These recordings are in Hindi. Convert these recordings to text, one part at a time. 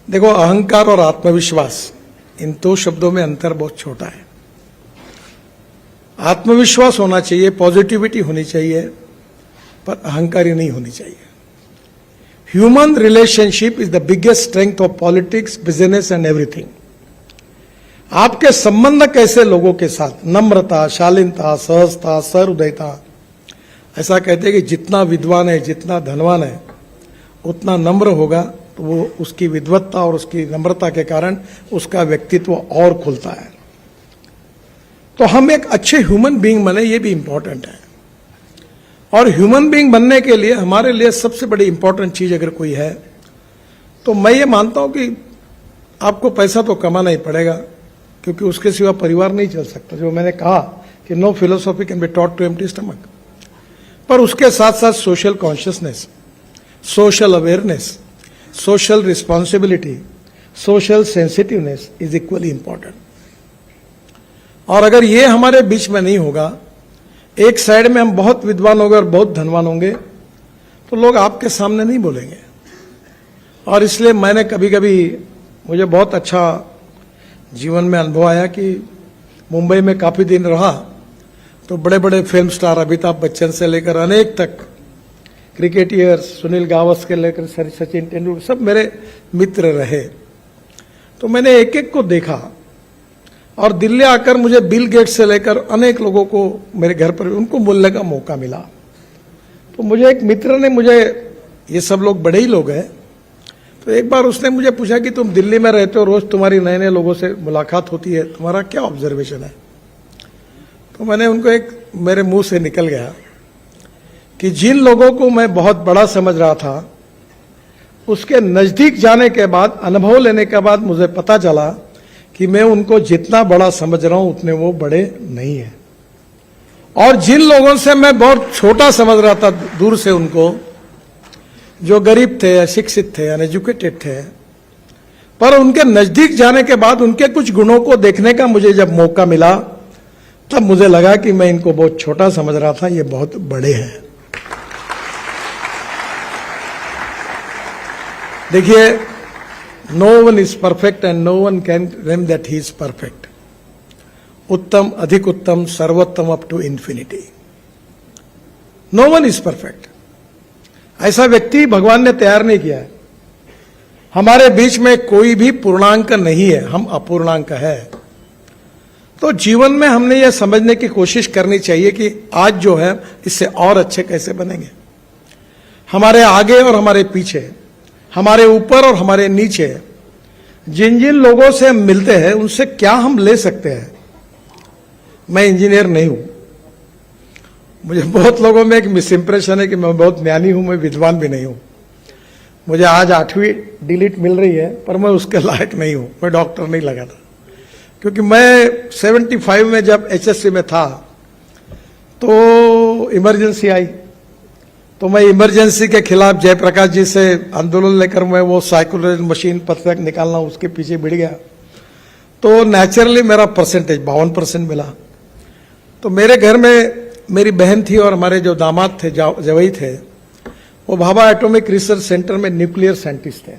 देखो, अहंकार और आत्मविश्वास, इन दो शब्दों में अंतर बहुत छोटा है। आत्मविश्वास होना चाहिए, पॉजिटिविटी होनी चाहिए, पर अहंकारी नहीं होनी चाहिए। Human relationship is the biggest strength of politics, business and everything. आपके संबंध कैसे लोगों के साथ, नम्रता, शालीनता, सहजता, सहृदयता। ऐसा कहते हैं कि जितना विद्वान है, जितना धनवान है, उतना नम्र होगा, तो वो उसकी विद्वत्ता और उसकी नम्रता के कारण उसका व्यक्तित्व और खुलता है। तो हम एक अच्छे ह्यूमन बीइंग बने, ये भी इंपॉर्टेंट है। और ह्यूमन बीइंग बनने के लिए हमारे लिए सबसे बड़ी इंपॉर्टेंट चीज अगर कोई है, तो मैं ये मानता हूं कि आपको पैसा तो कमाना ही पड़ेगा, क्योंकि उसके सिवा परिवार नहीं चल सकता। जो मैंने कहा कि no philosophy can be taught to empty stomach, पर उसके साथ साथ social consciousness, social awareness, social responsibility, social sensitiveness is equally important. और अगर ये हमारे बीच में नहीं होगा, एक साइड में हम बहुत विद्वान होंगे और बहुत धनवान होंगे, तो लोग आपके सामने नहीं बोलेंगे। और इसलिए मैंने कभी कभी, मुझे बहुत अच्छा जीवन में अनुभव आया कि मुंबई में काफी दिन रहा, तो बड़े बड़े फिल्म स्टार, अमिताभ बच्चन से लेकर अनेक तक, क्रिकेटियर्स, सुनील गावस्कर लेकर सचिन तेंदुलकर, सब मेरे मित्र रहे। तो मैंने एक एक को देखा, और दिल्ली आकर मुझे बिल गेट्स से लेकर अनेक लोगों को मेरे घर पर उनको मिलने का मौका मिला। तो मुझे एक मित्र ने, मुझे, ये सब लोग बड़े ही लोग हैं, तो एक बार उसने मुझे पूछा कि तुम दिल्ली में रहते हो, रोज तुम्हारी नए नए लोगों से मुलाकात होती है, तुम्हारा क्या ऑब्जर्वेशन है? तो मैंने उनको, एक मेरे मुंह से निकल गया कि जिन लोगों को मैं बहुत बड़ा समझ रहा था, उसके नजदीक जाने के बाद, अनुभव लेने के बाद मुझे पता चला कि मैं उनको जितना बड़ा समझ रहा हूं उतने वो बड़े नहीं है। और जिन लोगों से मैं बहुत छोटा समझ रहा था दूर से, उनको, जो गरीब थे, अशिक्षित थे, अनएजुकेटेड थे, पर उनके नजदीक जाने के बाद उनके कुछ गुणों को देखने का मुझे जब मौका मिला, तब मुझे लगा कि मैं इनको बहुत छोटा समझ रहा था, ये बहुत बड़े हैं। देखिए, no one is perfect and no one can claim that he is perfect. उत्तम, अधिक उत्तम, सर्वोत्तम, up to infinity. No one is perfect. ऐसा व्यक्ति भगवान ने तैयार नहीं किया है। हमारे बीच में कोई भी पूर्णांक नहीं है, हम अपूर्णांक है। तो जीवन में हमने यह समझने की कोशिश करनी चाहिए कि आज जो है इससे और अच्छे कैसे बनेंगे। हमारे आगे और हमारे पीछे, हमारे ऊपर और हमारे नीचे, जिन जिन लोगों से हम मिलते हैं, उनसे क्या हम ले सकते हैं। मैं इंजीनियर नहीं हूं, मुझे बहुत लोगों में एक मिस इंप्रेशन है कि मैं बहुत ज्ञानी हूं, मैं विद्वान भी नहीं हूं। मुझे आज 8वीं डिलीट मिल रही है, पर मैं उसके लायक नहीं हूं, मैं डॉक्टर नहीं लगा था। क्योंकि मैं 75 में जब HSC में था, तो इमरजेंसी आई, तो मैं इमरजेंसी के खिलाफ जयप्रकाश जी से आंदोलन लेकर मैं वो साइक्लोरेज मशीन पत्रक निकालना, उसके पीछे भिड़ गया। तो नेचुरली मेरा परसेंटेज 52% मिला। तो मेरे घर में मेरी बहन थी और हमारे जो दामाद थे, जवई थे, वो भाभा एटॉमिक रिसर्च सेंटर में न्यूक्लियर साइंटिस्ट थे।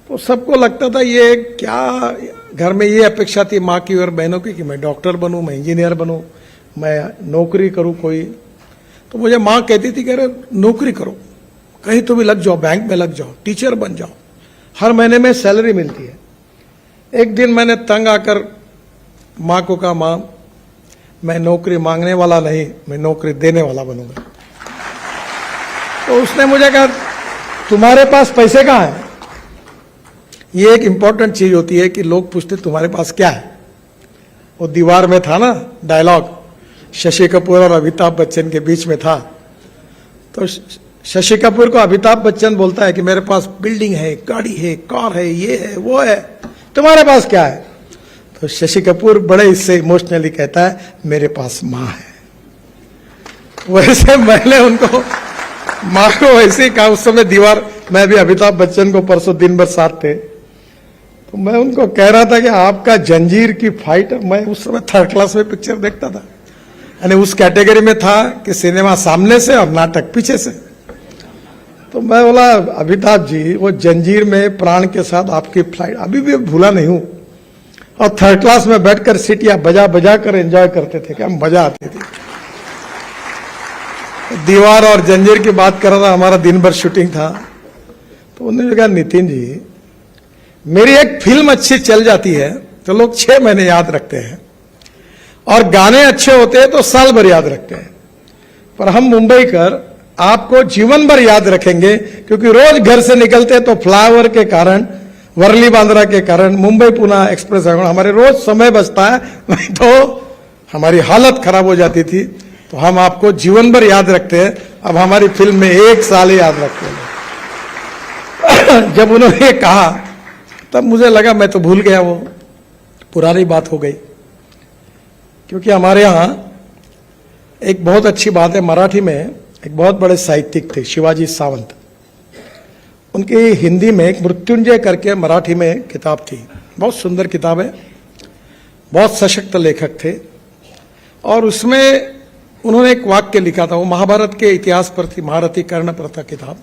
तो सबको लगता था, ये क्या, घर में ये अपेक्षा थी माँ की और बहनों की कि मैं डॉक्टर बनूं, मैं इंजीनियर बनूं, मैं नौकरी करूं कोई। तो मुझे माँ कहती थी कि अरे नौकरी करो, कहीं तो भी लग जाओ, बैंक में लग जाओ, टीचर बन जाओ, हर महीने में सैलरी मिलती है। एक दिन मैंने तंग आकर माँ को कहा, माँ मैं नौकरी मांगने वाला नहीं, मैं नौकरी देने वाला बनूंगा। तो उसने मुझे कहा, तुम्हारे पास पैसे कहाँ हैं? ये एक इंपॉर्टेंट चीज होती है कि लोग पूछते तुम्हारे पास क्या है। वो दीवार में था ना डायलॉग, शशि कपूर और अमिताभ बच्चन के बीच में था। तो शशि कपूर को अमिताभ बच्चन बोलता है कि मेरे पास बिल्डिंग है, गाड़ी है, कार है, ये है, वो है, तुम्हारे पास क्या है? तो शशि कपूर बड़े इससे इमोशनली कहता है, मेरे पास माँ है। वैसे मैंने उनको, माँ को वैसे ही कहा। उस समय दीवार, मैं भी अमिताभ बच्चन को परसों दिन भर साथ थे, तो मैं उनको कह रहा था कि आपका जंजीर की फाइट, मैं उस समय 3rd क्लास में पिक्चर देखता था, यानी उस कैटेगरी में था कि सिनेमा सामने से और नाटक पीछे से। तो मैं बोला अमिताभ जी, वो जंजीर में प्राण के साथ आपकी फ्लाइट अभी भी भूला नहीं हूं, और थर्ड क्लास में बैठकर सीटियां बजा बजा कर एंजॉय करते थे, क्या मजा आती थी। दीवार और जंजीर की बात कर रहा था, हमारा दिन भर शूटिंग था। तो उन्होंने कहा नितिन जी, मेरी एक फिल्म अच्छी चल जाती है तो लोग 6 महीने याद रखते हैं, और गाने अच्छे होते हैं तो साल भर याद रखते हैं, पर हम मुंबई कर आपको जीवन भर याद रखेंगे, क्योंकि रोज घर से निकलते तो फ्लाईओवर के कारण, वर्ली बांद्रा के कारण, मुंबई पुणे एक्सप्रेस हमारे रोज समय बचता है, नहीं तो हमारी हालत खराब हो जाती थी। तो हम आपको जीवन भर याद रखते हैं। अब हमारी फिल्म में 1 साल ही याद रखते हैं। जब उन्होंने ये कहा तब मुझे लगा मैं तो भूल गया, वो पुरानी बात हो गई। क्योंकि हमारे यहाँ एक बहुत अच्छी बात है, मराठी में एक बहुत बड़े साहित्यिक थे शिवाजी सावंत, उनकी हिंदी में एक मृत्युंजय करके मराठी में किताब थी, बहुत सुंदर किताब है, बहुत सशक्त लेखक थे। और उसमें उन्होंने एक वाक्य लिखा था, वो महाभारत के इतिहास पर थी, महारथी कर्ण पर था किताब,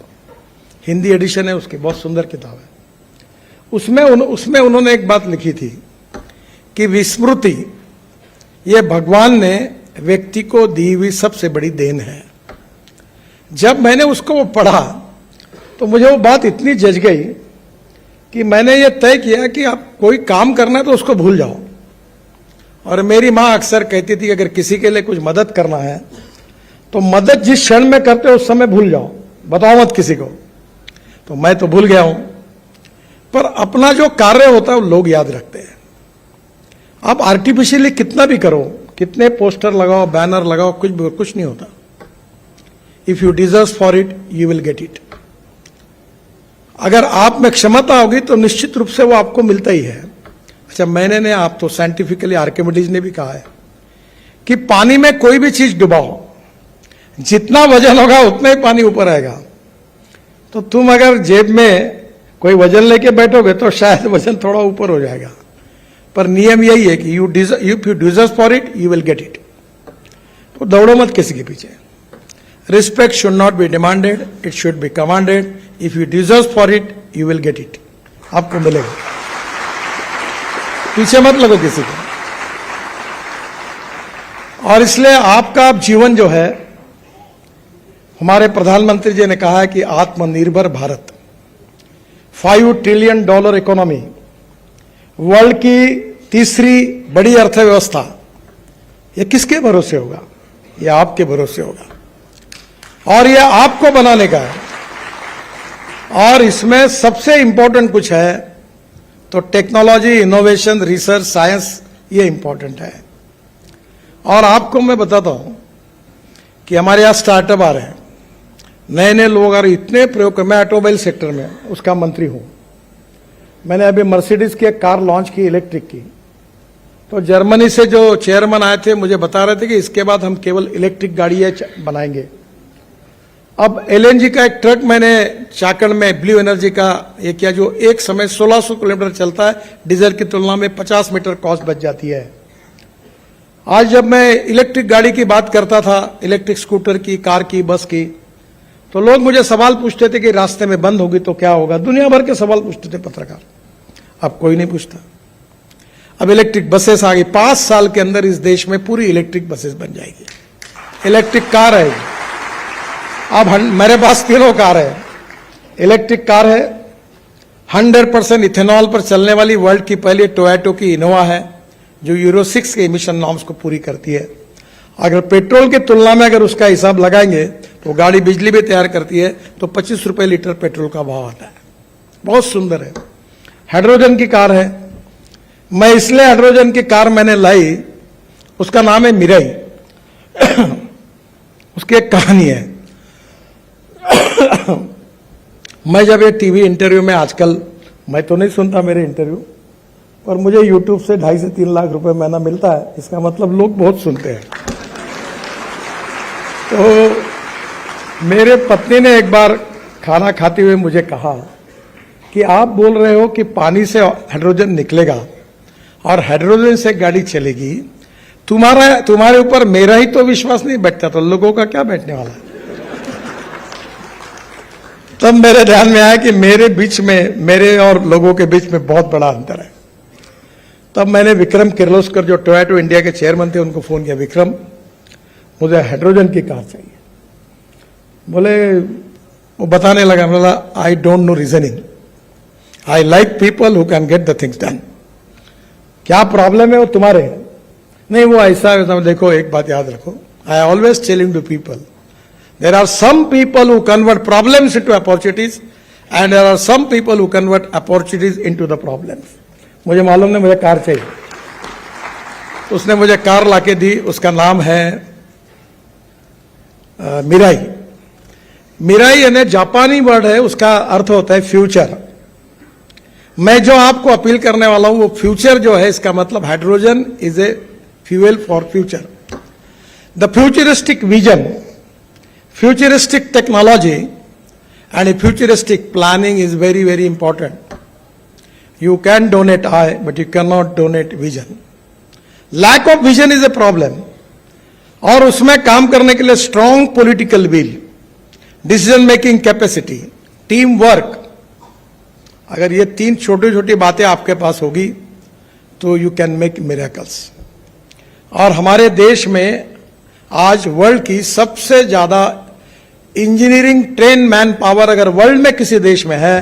हिंदी एडिशन है उसकी, बहुत सुंदर किताब है। उसमें उन्होंने एक बात लिखी थी कि विस्मृति ये भगवान ने व्यक्ति को दी हुई सबसे बड़ी देन है। जब मैंने उसको वो पढ़ा तो मुझे वो बात इतनी जज गई कि मैंने ये तय किया कि आप कोई काम करना है तो उसको भूल जाओ। और मेरी माँ अक्सर कहती थी अगर किसी के लिए कुछ मदद करना है तो मदद जिस क्षण में करते हो उस समय भूल जाओ, बताओ मत किसी को। तो मैं तो भूल गया हूं, पर अपना जो कार्य होता है वो लोग याद रखते हैं। आप आर्टिफिशियली कितना भी करो, कितने पोस्टर लगाओ, बैनर लगाओ, कुछ नहीं होता। If you deserve for it you will get it. अगर आप में क्षमता होगी तो निश्चित रूप से वो आपको मिलता ही है। अच्छा, मैंने ने आप तो साइंटिफिकली आर्किमिडीज ने भी कहा है कि पानी में कोई भी चीज डुबाओ, जितना वजन होगा उतना ही पानी ऊपर आएगा। तो तुम अगर जेब में कोई वजन लेके बैठोगे तो शायद वजन थोड़ा ऊपर हो जाएगा, पर नियम यही है कि if you deserve for it you will get it. तो दौड़ो मत किसी के पीछे। Respect should not be demanded, it should be commanded. If you deserve for it you will get it, आपको मिलेगा। पीछे मत लगो किसी को। और इसलिए आपका जीवन जो है, हमारे प्रधानमंत्री जी ने कहा है कि आत्मनिर्भर भारत, $5 ट्रिलियन इकोनॉमी, वर्ल्ड की तीसरी बड़ी अर्थव्यवस्था, ये किसके भरोसे होगा? ये आपके भरोसे होगा, और ये आपको बनाने का है। और इसमें सबसे इंपॉर्टेंट कुछ है तो टेक्नोलॉजी, इनोवेशन, रिसर्च, साइंस, ये इंपॉर्टेंट है। और आपको मैं बताता हूं कि हमारे यहां स्टार्टअप आ रहे हैं, नए नए लोग आ रहे, इतने प्रयोग। मैं ऑटोमोबाइल सेक्टर में उसका मंत्री हूं। मैंने अभी मर्सिडीज की एक कार लॉन्च की, इलेक्ट्रिक की। तो जर्मनी से जो चेयरमैन आए थे मुझे बता रहे थे कि इसके बाद हम केवल इलेक्ट्रिक गाड़ी बनाएंगे। अब एलएनजी का एक ट्रक मैंने चाकण में ब्लू एनर्जी का ये किया, जो एक समय 1600 किलोमीटर चलता है, डीजल की तुलना में 50 मीटर कॉस्ट बच जाती है। आज जब मैं इलेक्ट्रिक गाड़ी की बात करता था, इलेक्ट्रिक स्कूटर की, कार की, बस की, तो लोग मुझे सवाल पूछते थे कि रास्ते में बंद होगी तो क्या होगा। दुनिया भर के सवाल पूछते थे पत्रकार, अब कोई नहीं पूछता। अब इलेक्ट्रिक बसेस आ गई, 5 साल के अंदर इस देश में पूरी इलेक्ट्रिक बसेस बन जाएगी, इलेक्ट्रिक कार आएगी। अब मेरे पास 3 कार है, इलेक्ट्रिक कार है, 100% इथेनॉल पर चलने वाली वर्ल्ड की पहली टोयोटा की इनोवा है, जो यूरो 6 के इमिशन नॉर्म्स को पूरी करती है। अगर पेट्रोल की तुलना में अगर उसका हिसाब लगाएंगे तो गाड़ी बिजली भी तैयार करती है, तो 25 रुपए लीटर पेट्रोल का भाव आता है। बहुत सुंदर है। हाइड्रोजन की कार है। मैं इसलिए हाइड्रोजन की कार मैंने लाई, उसका नाम है मिराई। उसकी एक कहानी है। मैं जब ये टीवी इंटरव्यू में, आजकल मैं तो नहीं सुनता मेरे इंटरव्यू, पर मुझे यूट्यूब से 2.5 से 3 लाख रुपए महीना मिलता है, इसका मतलब लोग बहुत सुनते हैं। तो मेरे पत्नी ने एक बार खाना खाते हुए मुझे कहा कि आप बोल रहे हो कि पानी से हाइड्रोजन निकलेगा और हाइड्रोजन से गाड़ी चलेगी, तुम्हारे ऊपर मेरा ही तो विश्वास नहीं बैठता, तो लोगों का क्या बैठने वाला है? तब मेरे ध्यान में आया कि मेरे बीच में, मेरे और लोगों के बीच में बहुत बड़ा अंतर है। तब मैंने विक्रम किर्लोस्कर जो टोयोटा इंडिया के चेयरमैन थे उनको फोन किया, विक्रम मुझे हाइड्रोजन की कार चाहिए। बोले, वो बताने लगा, बोला I don't know reasoning, I like people who can get the things done. क्या प्रॉब्लम है वो तुम्हारे? नहीं वो ऐसा है, देखो एक बात याद रखो, I always telling to people, there are some people who convert problems into opportunities and there are some people who convert opportunities into the problems. मुझे मालूम नहीं, मुझे कार चाहिए। उसने मुझे कार लाके दी, उसका नाम है मिराई। मिराई यानी जापानी वर्ड है, उसका अर्थ होता है फ्यूचर। मैं जो आपको अपील करने वाला हूं वो फ्यूचर जो है, इसका मतलब hydrogen is a fuel for future. The futuristic vision, futuristic technology and A futuristic planning is very very important. You can donate eye, but you cannot donate vision. Lack of vision is a problem. और उसमें काम करने के लिए strong political will, decision making capacity, team work, अगर ये तीन छोटी छोटी बातें आपके पास होगी तो you can make miracles. और हमारे देश में आज वर्ल्ड की सबसे ज्यादा इंजीनियरिंग ट्रेन मैन पावर अगर वर्ल्ड में किसी देश में है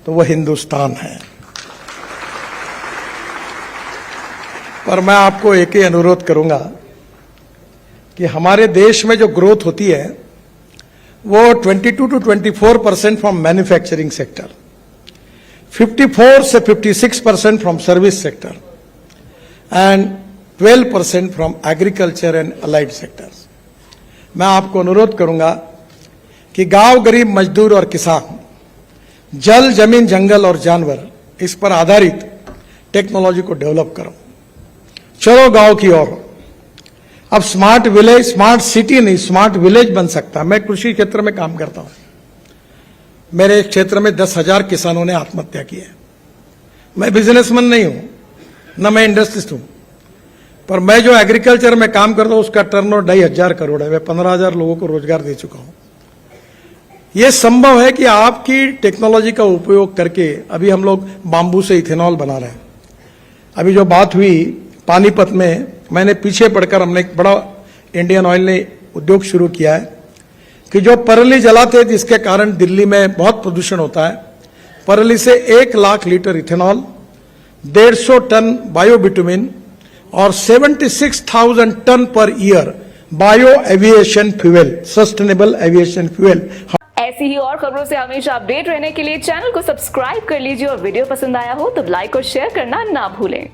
तो वह हिंदुस्तान है। पर मैं आपको एक ही अनुरोध करूंगा कि हमारे देश में जो ग्रोथ होती है वो 22 to 24% फ्रॉम मैन्युफैक्चरिंग सेक्टर, 54 से 56% from service sector and 12% from agriculture and allied sectors. मैं आपको अनुरोध करूंगा कि गांव, गरीब, मजदूर और किसान, जल, जमीन, जंगल और जानवर, इस पर आधारित टेक्नोलॉजी को डेवलप करो। चलो गांव की ओर। अब स्मार्ट विलेज, स्मार्ट सिटी नहीं, स्मार्ट विलेज बन सकता है। मैं कृषि क्षेत्र में काम करता हूं, मेरे क्षेत्र में 10,000 किसानों ने आत्महत्या की है। मैं बिजनेसमैन नहीं हूं, न मैं इंडस्ट्रिस्ट हूं, पर मैं जो एग्रीकल्चर में काम करता हूं उसका टर्नओवर 2,500 करोड़ है। मैं 15,000 लोगों को रोजगार दे चुका हूं। यह संभव है कि आपकी टेक्नोलॉजी का उपयोग करके, अभी हम लोग बांबू से इथेनॉल बना रहे हैं। अभी जो बात हुई पानीपत में, मैंने पीछे पढ़कर, हमने एक बड़ा इंडियन ऑयल ने उद्योग शुरू किया है कि जो परली जलाते जिसके कारण दिल्ली में बहुत प्रदूषण होता है, परली से 1 lakh litre ethanol, 150 tonne biobitumen और 76,000 tonne per year bio aviation fuel, sustainable aviation fuel. ऐसी ही और खबरों से हमेशा अपडेट रहने के लिए चैनल को सब्सक्राइब कर लीजिए और वीडियो पसंद आया हो तो लाइक और शेयर करना ना भूलें।